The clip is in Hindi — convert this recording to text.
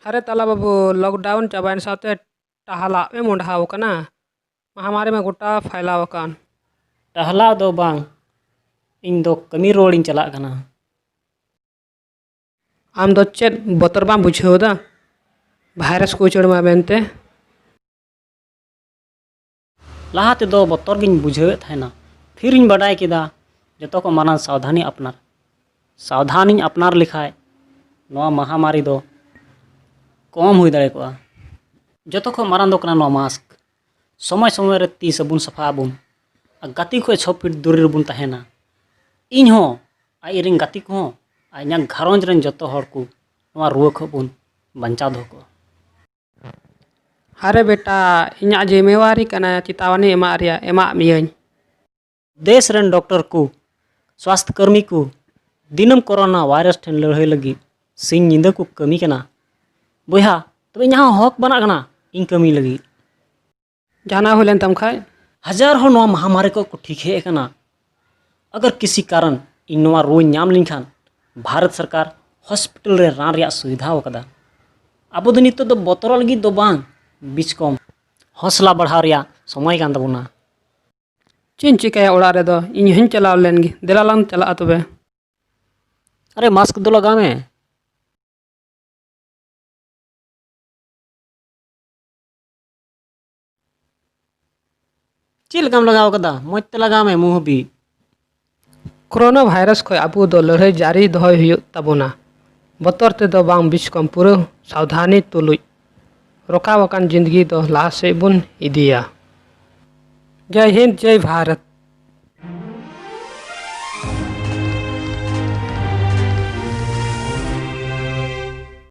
अरे तला बाबू लॉकडाउन चाबाइन साथे टहला में मुंडाव कना महामारी में गोटा फैलाव कान टहला दो बांग इन दो कमी रोड चला कना आम दो चेद बतर बाम बुझेव दा वायरस को उचड़ मा बेनते लहा ते दो बतर गिन बुझेवे थायना फिर इन बडाय किदा जतो को माना सावधानी अपनार लिखाय नवा महामारी दो कम हुई दाड़े को जतो को मारान दो कना नवा मास्क समय समय रे ती सबुन सफा बुन गाती को 6 फीट दूरी रे बुन तहेना इन हो आई रिंग गाती को आइना घरंज रन जतो हर को नवा रुवा ख बुन बंचा दो को अरे बेटा इना जिम्मेवारी कना चितावनी एमा मियन देश रन डॉक्टर को स्वास्थ्य कर्मी को दिनम कोरोना वायरस ठेन लड़ाई लगी सिंह निंदा को कमी कना बोहा तो यहाँ हक बना कना इन कमी लगी जाना होलेन तम खाय हजार हो नवा महामारी को ठीक है कना अगर किसी कारण इन नवा रोई नाम लिंखान भारत सरकार हॉस्पिटल रे रान रिया सुविधा वकदा अब दो नितो दो बोतल लगी दो बांग बीच कम हौसला बढ़ा रिया समय कान तबुना चिन चिकाया ओड़ा रे दो इन हन चलाव लेनगी देलालाम चला तबे अरे मास्क दो लगा में चिल कम लगाओ कदा मोते लगा में मुंह भी कोरोना वायरस को अबू दो लड़ाई जारी दहय हुई तबुना बतर ते दो बांग बीच कम पूरा सावधानी तुलुई रोकावकान जिंदगी दो लाश से बुन इदिया जय हिंद जय भारत।